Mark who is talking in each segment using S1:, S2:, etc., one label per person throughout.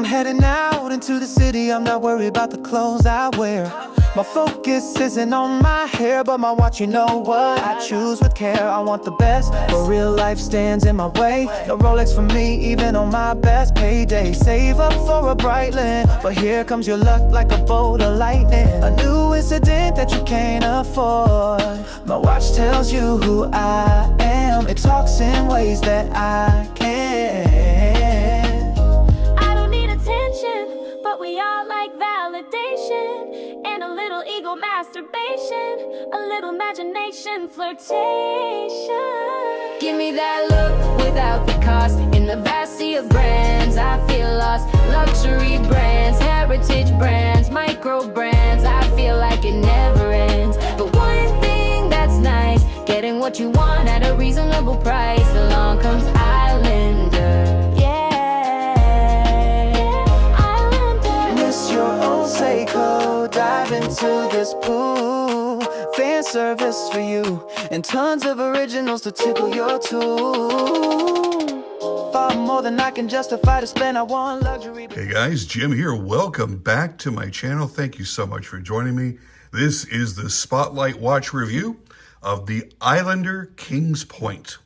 S1: I'm heading out into the city, I'm not worried about the clothes I wear. My focus isn't on my hair, but my watch, you know what? I choose with care, I want the best, but real life stands in my way. No Rolex for me, even on my best payday. Save up for a bright land, but here comes your luck like a bolt of lightning. A new incident that you can't afford. My watch tells you who I am, it talks in ways that I can't.
S2: I don't need attention, but we all like validation. And a little ego masturbation, a little imagination flirtation. Give me that look without the cost. In the vast sea of brands, I feel lost. Luxury brands, heritage brands, micro brands, I feel like it never ends. But one thing that's nice, getting what you want at a reasonable price. Along comes Islander, yeah, Islander.
S1: Miss your old Seiko, dive into this pool. Fan service for you, and tons of originals to tickle your tool. Far more than I can justify to spend. I want luxury.
S3: Hey guys, Jim here. Welcome back to my channel. Thank you so much for joining me. This is the Spotlight Watch review of the Islander Kings Point.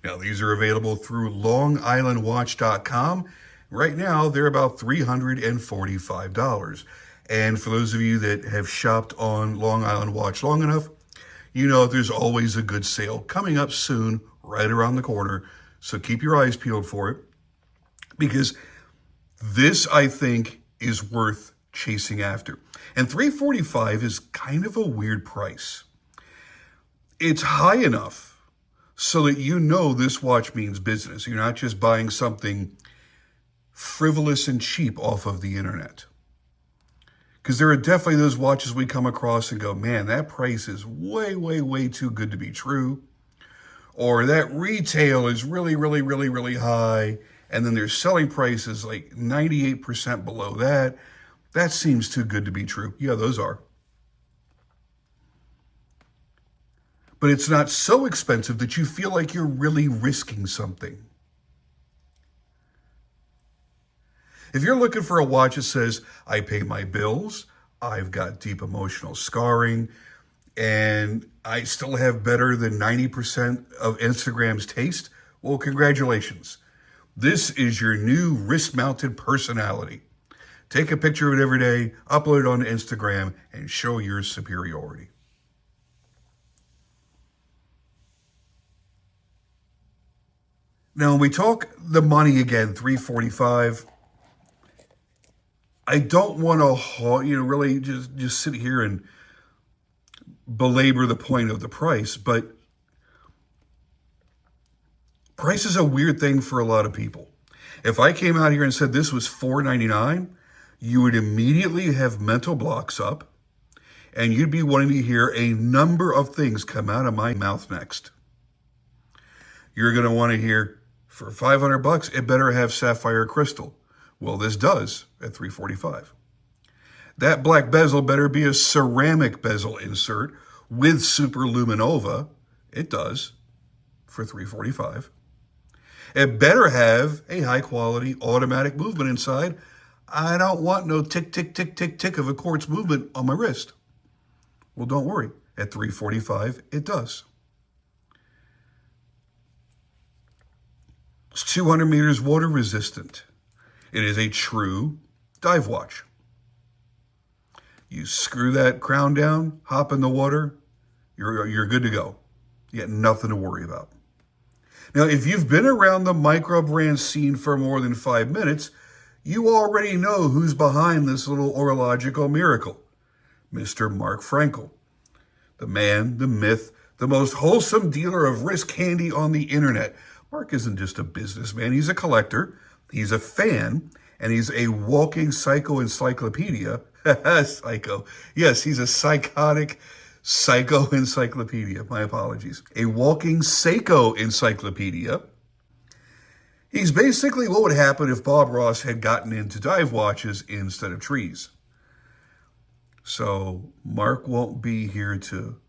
S3: Now, these are available through longislandwatch.com. Right now, they're about $345. And for those of you that have shopped on Long Island Watch long enough, you know there's always a good sale coming up soon, right around the corner. So keep your eyes peeled for it, because this, I think, is worth chasing after. And $345 is kind of a weird price. It's high enough so that you know this watch means business. You're not just buying something frivolous and cheap off of the internet. Because there are definitely those watches we come across and go, man, that price is way, way, way too good to be true. Or that retail is really, really, really, really high, and then their selling price is like 98% below that. That seems too good to be true. Yeah, those are. But it's not so expensive that you feel like you're really risking something. If you're looking for a watch that says, I pay my bills, I've got deep emotional scarring, and I still have better than 90% of Instagram's taste, well, congratulations. This is your new wrist-mounted personality. Take a picture of it every day, upload it on Instagram, and show your superiority. Now, when we talk the money again, $345, I don't want to, really just sit here and belabor the point of the price, but price is a weird thing for a lot of people. If I came out here and said this was $499, you would immediately have mental blocks up, and you'd be wanting to hear a number of things come out of my mouth next. You're going to want to hear, for $500, it better have sapphire crystal. Well, this does at $345. That black bezel better be a ceramic bezel insert with superluminova. It does for $345. It better have a high quality automatic movement inside. I don't want no tick, tick, tick, tick, tick of a quartz movement on my wrist. Well, don't worry. At $345, it does. It's 200 meters water resistant. It is a true dive watch. You screw that crown down, hop in the water, you're good to go. You got nothing to worry about. Now, if you've been around the micro brand scene for more than 5 minutes, you already know who's behind this little horological miracle. Mr. Mark Frankel, the man, the myth, the most wholesome dealer of wrist candy on the internet. Mark isn't just a businessman, he's a collector. He's a fan, and he's a walking psycho encyclopedia. Psycho. Yes, he's a psychotic psycho encyclopedia. My apologies. A walking Seiko encyclopedia. He's basically what would happen if Bob Ross had gotten into dive watches instead of trees. So Mark won't be here to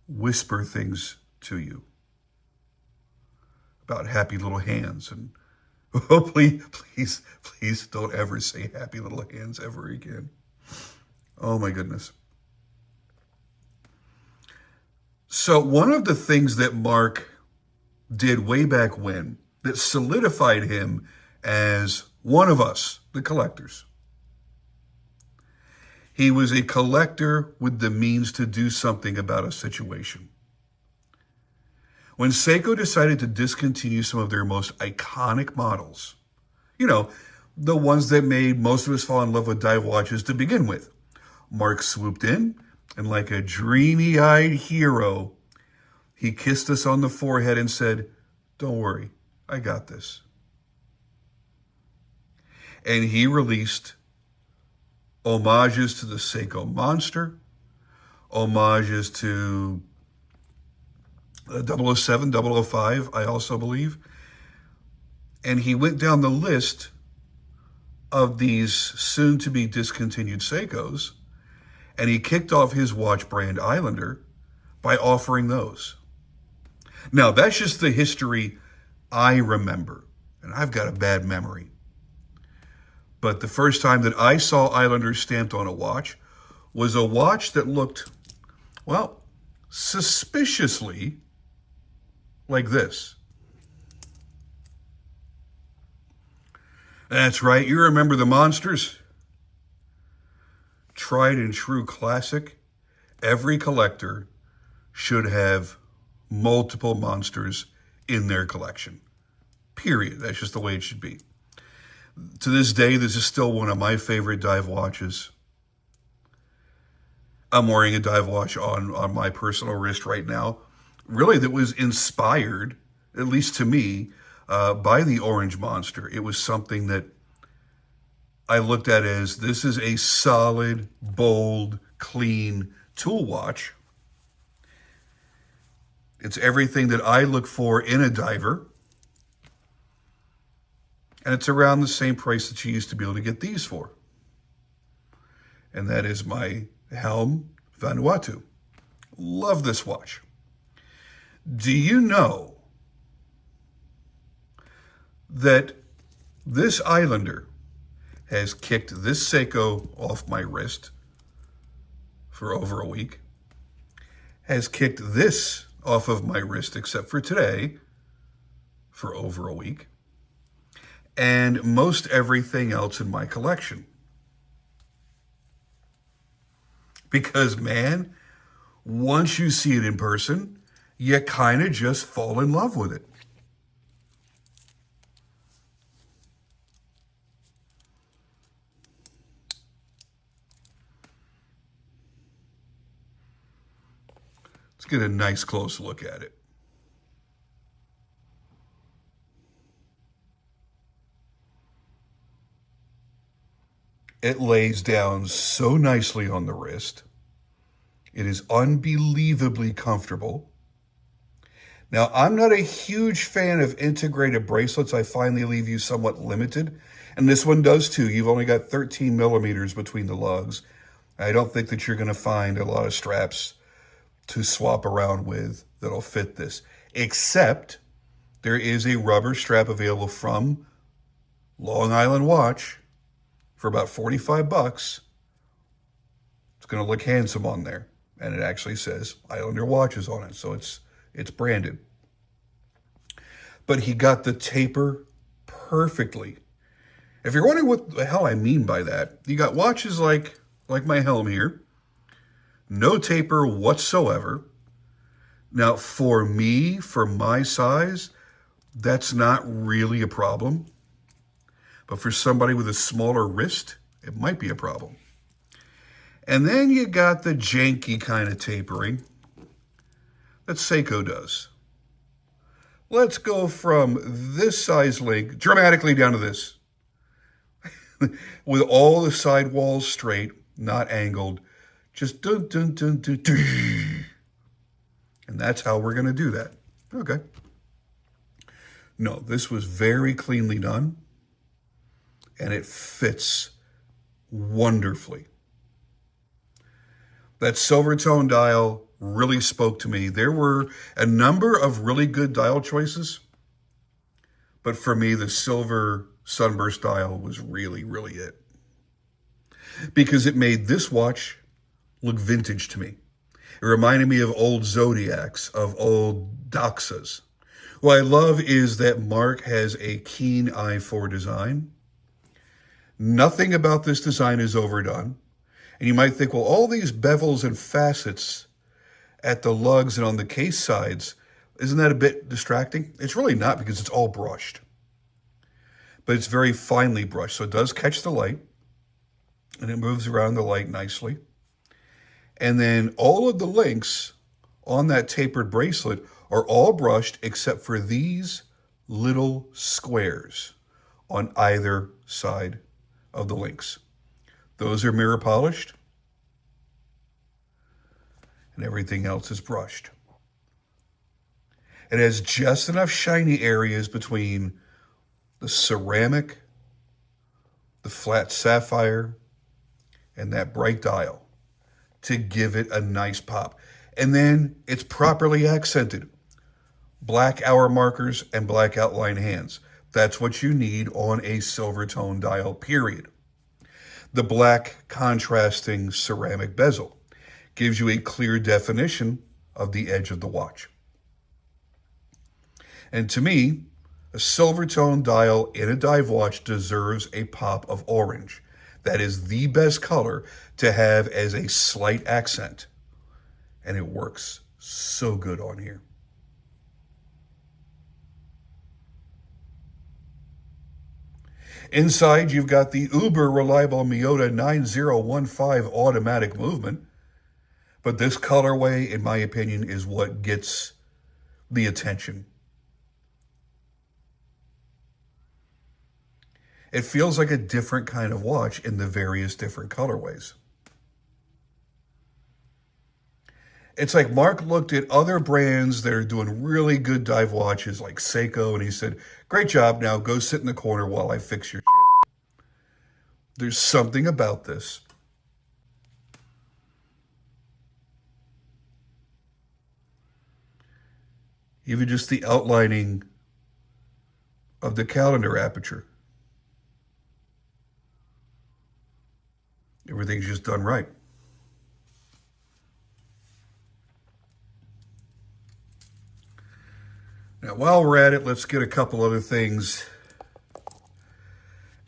S3: whisper things to you about happy little hands and Oh, please don't ever say happy little hands ever again. Oh my goodness. So one of the things that Mark did way back when that solidified him as one of us, the collectors. He was a collector with the means to do something about a situation. When Seiko decided to discontinue some of their most iconic models, the ones that made most of us fall in love with dive watches to begin with, Mark swooped in and like a dreamy-eyed hero, he kissed us on the forehead and said, "Don't worry, I got this." And he released homages to the Seiko Monster, homages to 007, 005, I also believe. And he went down the list of these soon-to-be discontinued Seikos, and he kicked off his watch brand Islander by offering those. Now, that's just the history I remember, and I've got a bad memory. But the first time that I saw Islander stamped on a watch was a watch that looked, well, suspiciously like this. That's right, you remember the monsters? Tried and true classic. Every collector should have multiple monsters in their collection. Period. That's just the way it should be. To this day, this is still one of my favorite dive watches. I'm wearing a dive watch on my personal wrist right now. Really, that was inspired, at least to me, by the Orange Monster. It was something that I looked at as, this is a solid, bold, clean tool watch. It's everything that I look for in a diver. And it's around the same price that you used to be able to get these for. And that is my Helm Vanuatu. Love this watch. Do you know that this Islander has kicked this Seiko off my wrist for over a week, has kicked this off of my wrist, except for today, for over a week, and most everything else in my collection. Because, man, once you see it in person, you kind of just fall in love with it. Let's get a nice close look at it. It lays down so nicely on the wrist. It is unbelievably comfortable. Now, I'm not a huge fan of integrated bracelets. I find they leave you somewhat limited. And this one does too. You've only got 13 millimeters between the lugs. I don't think that you're going to find a lot of straps to swap around with that'll fit this. Except there is a rubber strap available from Long Island Watch for about 45 bucks. It's going to look handsome on there. And it actually says Islander Watches on it. So it's branded. But he got the taper perfectly. If you're wondering what the hell I mean by that, you got watches like my Helm here. No taper whatsoever. Now, for me, for my size, that's not really a problem. But for somebody with a smaller wrist, it might be a problem. And then you got the janky kind of tapering that Seiko does. Let's go from this size link dramatically down to this. With all the sidewalls straight, not angled. Just dun dun dun dun dun. And that's how we're going to do that. Okay. No, this was very cleanly done. And it fits wonderfully. That silver tone dial really spoke to me. There were a number of really good dial choices, But for me, the silver sunburst dial was really, really it. Because it made this watch look vintage to me. It reminded me of old Zodiacs, of old Doxas. What I love is that Mark has a keen eye for design. Nothing about this design is overdone. And you might think, well, all these bevels and facets at the lugs and on the case sides, isn't that a bit distracting? It's really not, because it's all brushed. But it's very finely brushed, so it does catch the light, and it moves around the light nicely. And then all of the links on that tapered bracelet are all brushed except for these little squares on either side of the links. Those are mirror polished, and everything else is brushed. It has just enough shiny areas between the ceramic, the flat sapphire, and that bright dial to give it a nice pop. And then it's properly accented. Black hour markers and black outline hands. That's what you need on a silver tone dial, period. The black contrasting ceramic bezel gives you a clear definition of the edge of the watch. And to me, a silver tone dial in a dive watch deserves a pop of orange. That is the best color to have as a slight accent. And it works so good on here. Inside, you've got the uber reliable Miyota 9015 automatic movement. But this colorway, in my opinion, is what gets the attention. It feels like a different kind of watch in the various different colorways. It's like Mark looked at other brands that are doing really good dive watches like Seiko, and he said, great job, now go sit in the corner while I fix your shit. There's something about this. Even just the outlining of the calendar aperture. Everything's just done right. Now, while we're at it, let's get a couple other things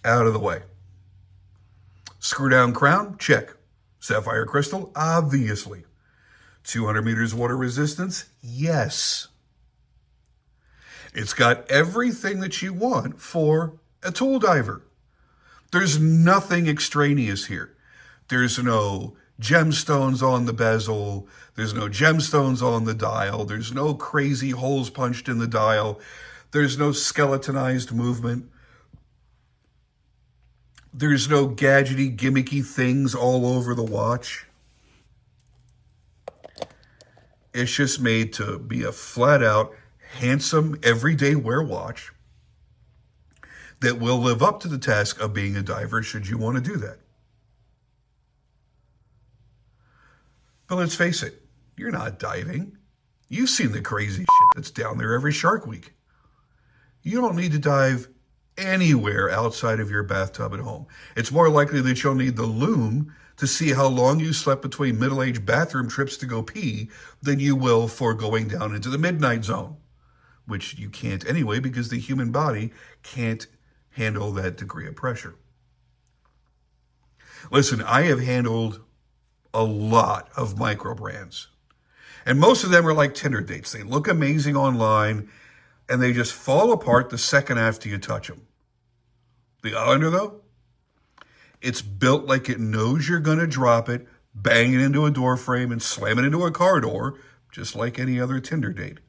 S3: out of the way. Screw down crown, check. Sapphire crystal, obviously. 200 meters water resistance, yes. It's got everything that you want for a tool diver. There's nothing extraneous here. There's no gemstones on the bezel. There's no gemstones on the dial. There's no crazy holes punched in the dial. There's no skeletonized movement. There's no gadgety, gimmicky things all over the watch. It's just made to be a flat-out, handsome, everyday wear watch that will live up to the task of being a diver should you want to do that. But let's face it, you're not diving. You've seen the crazy shit that's down there every Shark Week. You don't need to dive anywhere outside of your bathtub at home. It's more likely that you'll need the Lume to see how long you slept between middle-aged bathroom trips to go pee than you will for going down into the midnight zone, which you can't anyway because the human body can't handle that degree of pressure. Listen, I have handled a lot of micro brands, and most of them are like Tinder dates. They look amazing online, and they just fall apart the second after you touch them. The Islander, though, it's built like it knows you're going to drop it, bang it into a door frame, and slam it into a car door, just like any other Tinder date.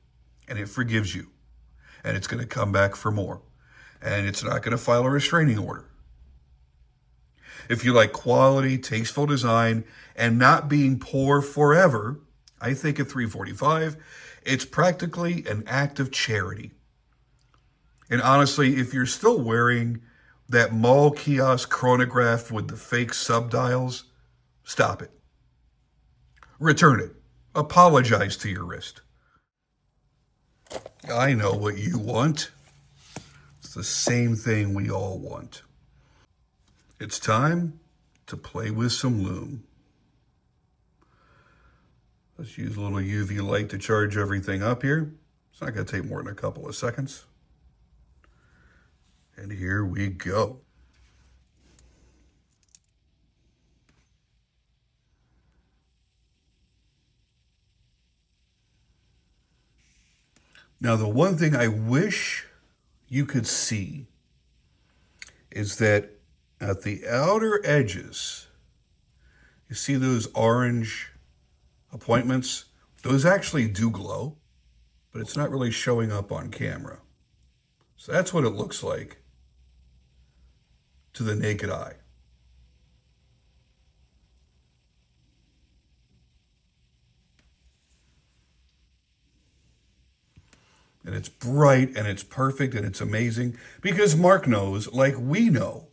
S3: And it forgives you. And it's going to come back for more. And it's not going to file a restraining order. If you like quality, tasteful design, and not being poor forever, I think at $345, it's practically an act of charity. And honestly, if you're still wearing that mall kiosk chronograph with the fake subdials, stop it. Return it. Apologize to your wrist. I know what you want. It's the same thing we all want. It's time to play with some Lume. Let's use a little UV light to charge everything up here. It's not going to take more than a couple of seconds. And here we go. Now, the one thing I wish you could see is that at the outer edges, you see those orange appointments? Those actually do glow, but it's not really showing up on camera. So that's what it looks like to the naked eye. And it's bright and it's perfect and it's amazing because Mark knows, like we know,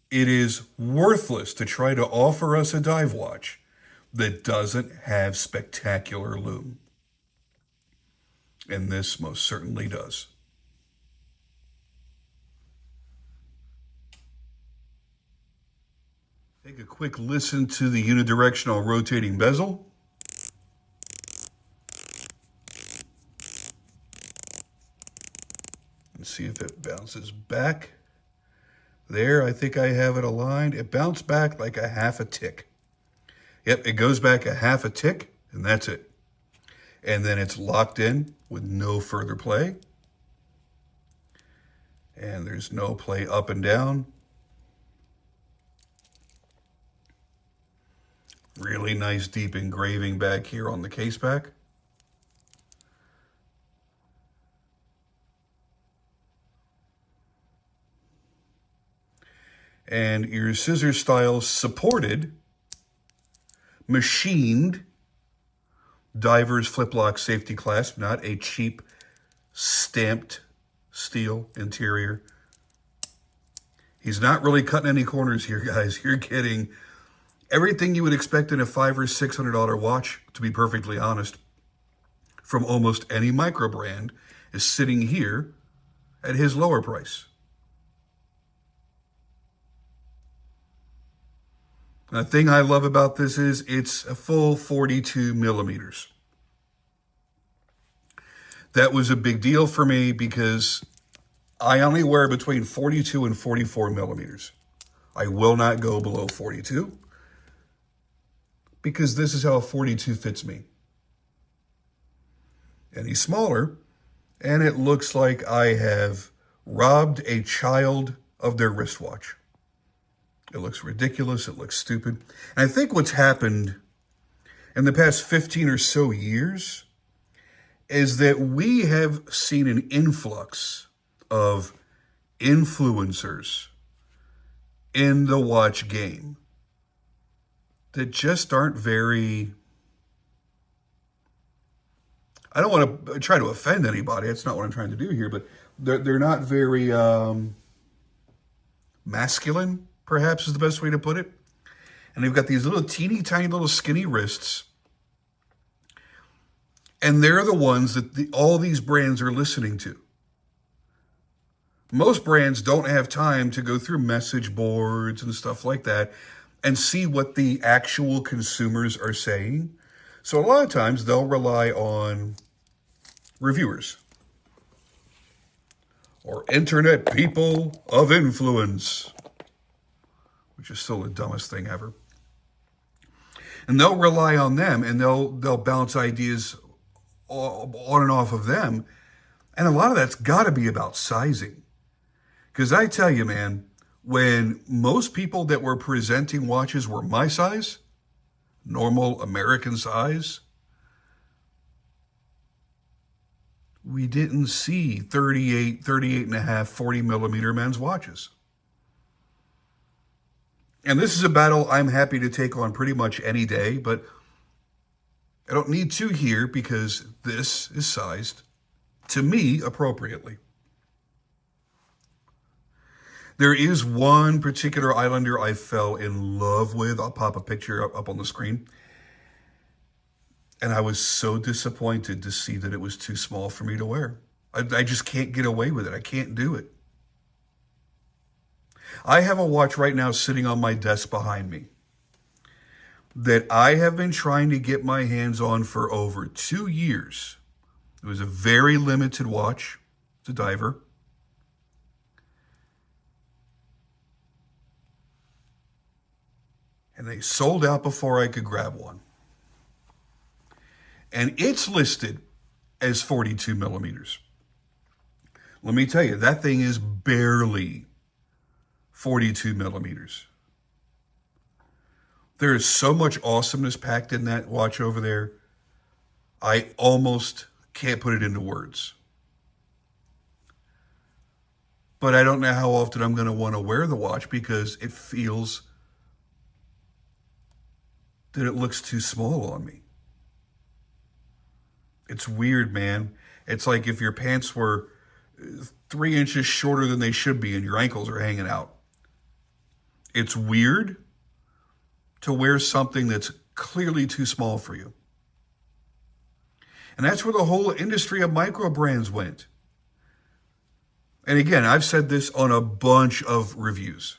S3: it is worthless to try to offer us a dive watch that doesn't have spectacular Lume. And this most certainly does. Take a quick listen to the unidirectional rotating bezel. And see if it bounces back. There, I think I have it aligned. It bounced back like a half a tick. Yep, it goes back a half a tick, and that's it. And then it's locked in with no further play. And there's no play up and down. Really nice deep engraving back here on the case back. And your scissor style supported, machined diver's flip lock safety clasp, not a cheap stamped steel interior. He's not really cutting any corners here, guys. You're getting everything you would expect in a $500 or $600 watch, to be perfectly honest, from almost any micro brand, is sitting here at his lower price. The thing I love about this is it's a full 42 millimeters. That was a big deal for me because I only wear between 42 and 44 millimeters. I will not go below 42 because this is how a 42 fits me. And he's smaller, and it looks like I have robbed a child of their wristwatch. It looks ridiculous. It looks stupid. And I think what's happened in the past 15 or so years is that we have seen an influx of influencers in the watch game that just aren't very... I don't want to try to offend anybody. That's not what I'm trying to do here, but they're not very masculine, perhaps is the best way to put it. And they've got these little teeny tiny little skinny wrists. And they're the ones that all these brands are listening to. Most brands don't have time to go through message boards and stuff like that and see what the actual consumers are saying. So a lot of times they'll rely on reviewers or internet people of influence, which is still the dumbest thing ever. And they'll rely on them, and they'll bounce ideas on and off of them. And a lot of that's got to be about sizing. Because I tell you, man, when most people that were presenting watches were my size, normal American size, we didn't see 38 and a half, 40 millimeter men's watches. And this is a battle I'm happy to take on pretty much any day, but I don't need to here because this is sized to me appropriately. There is one particular Islander I fell in love with. I'll pop a picture up on the screen. And I was so disappointed to see that it was too small for me to wear. I just can't get away with it. I can't do it. I have a watch right now sitting on my desk behind me that I have been trying to get my hands on for over 2 years. It was a very limited watch. It's a diver. And they sold out before I could grab one. And it's listed as 42 millimeters. Let me tell you, that thing is barely 42 millimeters. There is so much awesomeness packed in that watch over there. I almost can't put it into words. But I don't know how often I'm going to want to wear the watch because it feels that it looks too small on me. It's weird, man. It's like if your pants were 3 inches shorter than they should be and your ankles are hanging out. It's weird to wear something that's clearly too small for you. And that's where the whole industry of micro brands went. And again, I've said this on a bunch of reviews.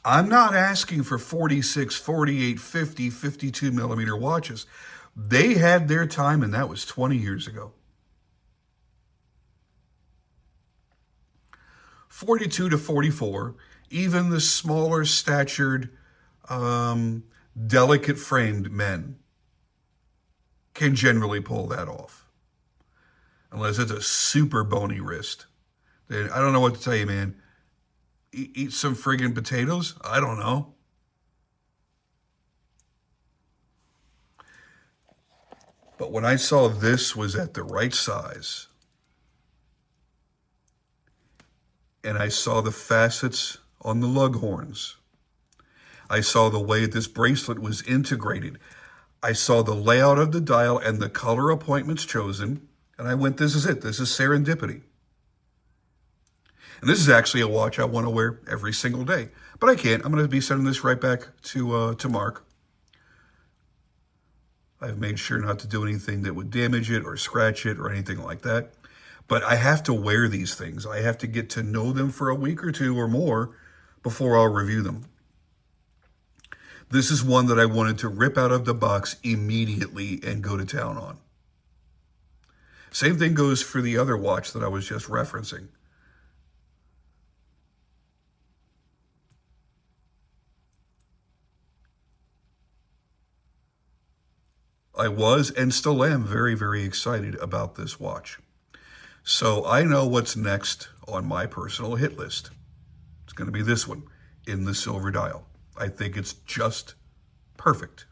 S3: I'm not asking for 46, 48, 50, 52 millimeter watches. They had their time, and that was 20 years ago. 42 to 44, even the smaller statured, delicate framed men can generally pull that off. Unless it's a super bony wrist. Then I don't know what to tell you, man. Eat some friggin' potatoes? I don't know. But when I saw this was at the right size, and I saw the facets on the lug horns, I saw the way this bracelet was integrated, I saw the layout of the dial and the color appointments chosen, and I went, this is it. This is serendipity. And this is actually a watch I want to wear every single day. But I can't. I'm going to be sending this right back to Mark. I've made sure not to do anything that would damage it or scratch it or anything like that. But I have to wear these things. I have to get to know them for a week or two or more before I'll review them. This is one that I wanted to rip out of the box immediately and go to town on. Same thing goes for the other watch that I was just referencing. I was and still am very, very excited about this watch. So I know what's next on my personal hit list. It's going to be this one in the silver dial. I think it's just perfect.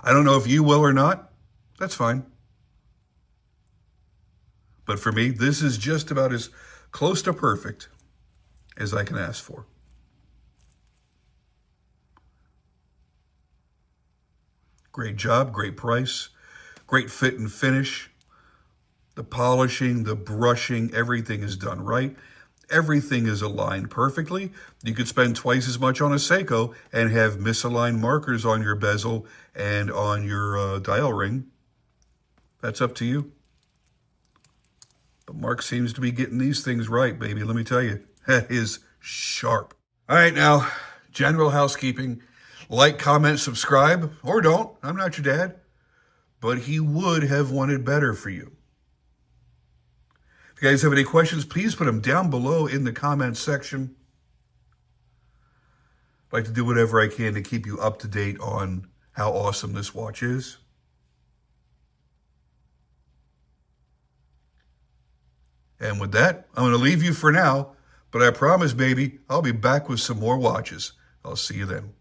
S3: I don't know if you will or not. That's fine. But for me, this is just about as close to perfect as I can ask for. Great job, great price, great fit and finish. The polishing, the brushing, everything is done right. Everything is aligned perfectly. You could spend twice as much on a Seiko and have misaligned markers on your bezel and on your dial ring. That's up to you. But Mark seems to be getting these things right, baby. Let me tell you, that is sharp. All right, now, general housekeeping. Like, comment, subscribe, or don't. I'm not your dad. But he would have wanted better for you. If you guys have any questions, please put them down below in the comments section. I'd like to do whatever I can to keep you up to date on how awesome this watch is. And with that, I'm going to leave you for now. But I promise, baby, I'll be back with some more watches. I'll see you then.